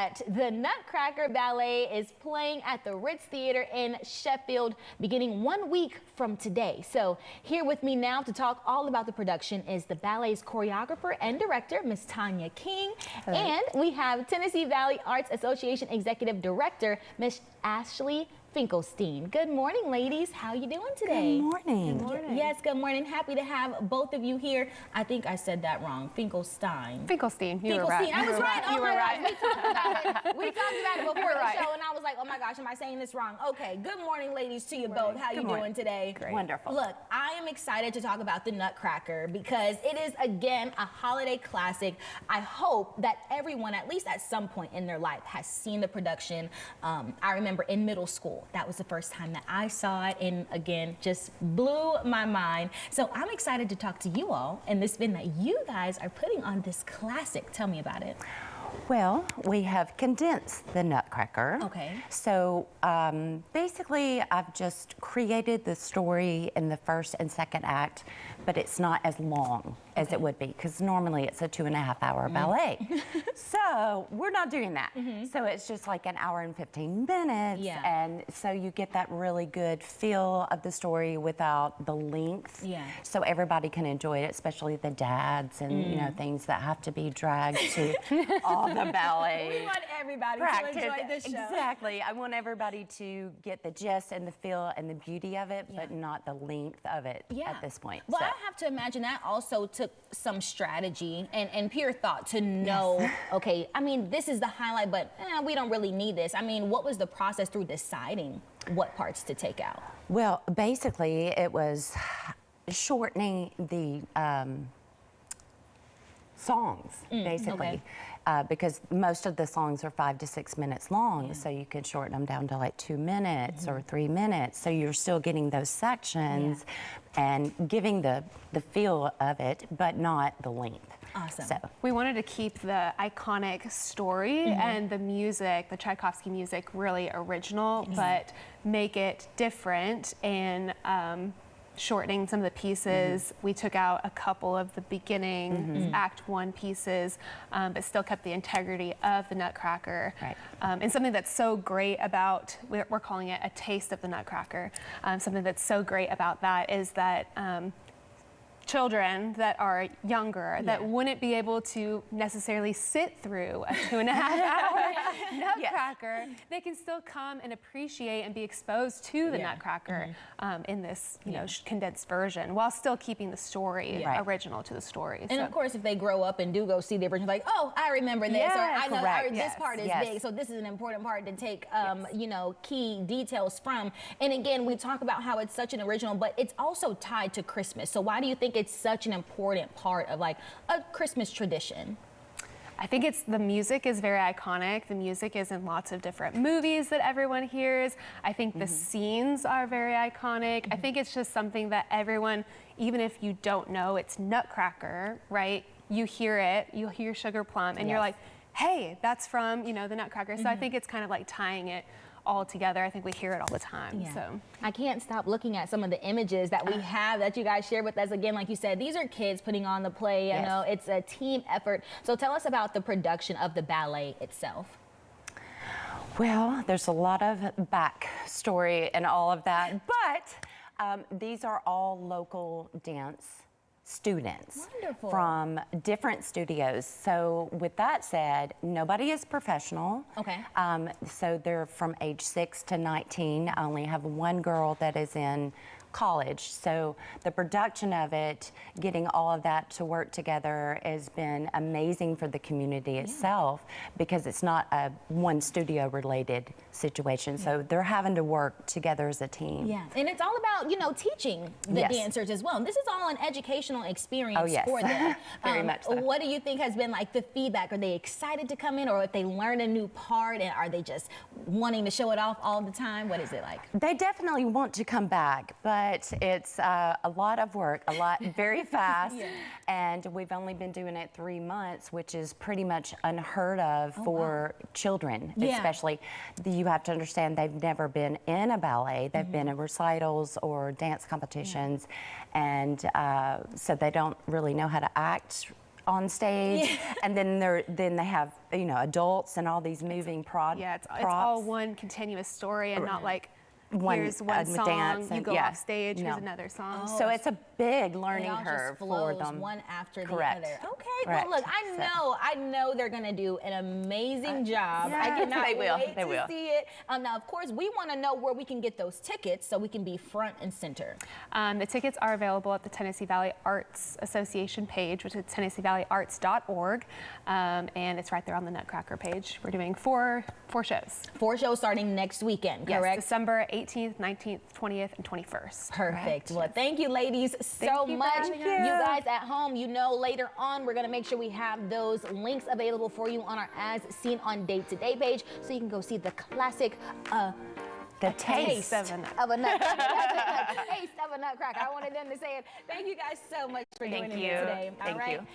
that the Nutcracker Ballet is playing at the Ritz Theater in Sheffield beginning 1 week from today. So here with me now to talk all about the production is the ballet's choreographer and director, Miss Tanya King. Hello. And we have Tennessee Valley Arts Association Executive Director, Miss Ashley Finkelstein. Good morning, ladies. How you doing today? Good morning. Good morning. Yes, good morning. Happy to have both of you here. I think I said that wrong. Finkelstein. Finkelstein. You were Finkelstein. right. I was right. You Oh were my right. gosh. We talked about it before the right. show, and I was like, oh my gosh, am I saying this wrong? Okay. Good morning, ladies, to you both. How you Good morning. doing today? Great. Wonderful. Look, I am excited to talk about the Nutcracker because it is, again, a holiday classic. I hope that everyone, at least at some point in their life, has seen the production. I remember in middle school, that was the first time that I saw it, and again, just blew my mind. So I'm excited to talk to you all and this spin that you guys are putting on this classic. Tell me about it. Well, we have condensed the Nutcracker. Okay. So basically, I've just created the story in the first and second act, but it's not as long as it would be, because normally it's a 2.5-hour ballet. So we're not doing that. So it's just like an hour and 15 minutes. Yeah. And so you get that really good feel of the story without the length. Yeah. So everybody can enjoy it, especially the dads and you know, things that have to be dragged to all the ballet. We want everybody practice. to enjoy this show. Exactly. I want everybody to get the gist and the feel and the beauty of it, but not the length of it at this point. Well, So. I have to imagine that also took some strategy and pure thought to know, okay, I mean, this is the highlight, but we don't really need this. I mean, what was the process through deciding what parts to take out? Well, basically, it was shortening the songs, basically. okay. Because most of the songs are 5 to 6 minutes long, so you can shorten them down to like 2 minutes or 3 minutes. So you're still getting those sections and giving the feel of it, but not the length. Awesome. So We wanted to keep the iconic story and the music, the Tchaikovsky music, really original, but make it different and shortening some of the pieces. We took out a couple of the beginning Act 1 pieces, but still kept the integrity of the Nutcracker. Right. And something that's so great about, we're calling it a taste of the Nutcracker, something that's so great about that is that children that are younger that wouldn't be able to necessarily sit through a 2.5-hour Nutcracker, they can still come and appreciate and be exposed to the Nutcracker in this, you know, condensed version, while still keeping the story original to the story. And of course, if they grow up and do go see the original, like, oh, I remember this, or I know correct. or this part is big, so this is an important part to take, you know, key details from. And again, we talk about how it's such an original, but it's also tied to Christmas. So why do you think it's such an important part of like a Christmas tradition? I think it's the music is very iconic. The music is in lots of different movies that everyone hears. I think the scenes are very iconic. I think it's just something that everyone, even if you don't know it's Nutcracker, right? You hear it, you'll hear Sugar Plum, and you're like, hey, that's from, you know, the Nutcracker. So I think it's kind of like tying it all together. I think we hear it all the time. So I can't stop looking at some of the images that we have that you guys shared with us. Again, like you said, these are kids putting on the play. You know, it's a team effort. So tell us about the production of the ballet itself. well, there's a lot of backstory and all of that, but these are all local dance students Wonderful. from different studios. So with that said, nobody is professional. Okay. So they're from age 6 to 19. I only have one girl that is in college. So the production of it, getting all of that to work together has been amazing for the community itself, because it's not a one studio related situation. So they're having to work together as a team. Yeah, and it's all about, you know, teaching the dancers as well. This is all an educational experience for them. Very much so. What do you think has been like the feedback? Are they excited to come in, or if they learn a new part, and are they just wanting to show it off all the time? What is it like? They definitely want to come back, but it's a lot of work, a lot very fast, and we've only been doing it 3 months, which is pretty much unheard of for children, especially. You have to understand they've never been in a ballet. They've been in recitals or dance competitions, and so they don't really know how to act on stage, and then they have adults and all these moving props. Yeah, it's all one continuous story and not like here's one song, dance, you and, go off stage, here's another song. So it's a big learning It all curve just flows for them. one after Correct. the other. Okay, Correct. well look, I know they're gonna do an amazing job. I Yes, cannot they will. wait They to will. see it. Now, of course, we want to know where we can get those tickets so we can be front and center. The tickets are available at the Tennessee Valley Arts Association page, which is TennesseeValleyArts.org, and it's right there on the Nutcracker page. We're doing four shows. 4 shows starting next weekend, Yes, correct? December 18th, 19th, 20th, and 21st. Perfect. Well, thank you, ladies, so you for much. having us. You guys at home, later on, we're going to make sure we have those links available for you on our As Seen on Day Today page, so you can go see the classic The taste taste. of a nut. of a nutcracker. That's it, a taste of a nutcracker. I wanted them to say it. Thank you guys so much for Thank joining me you. today. Thank All right. you.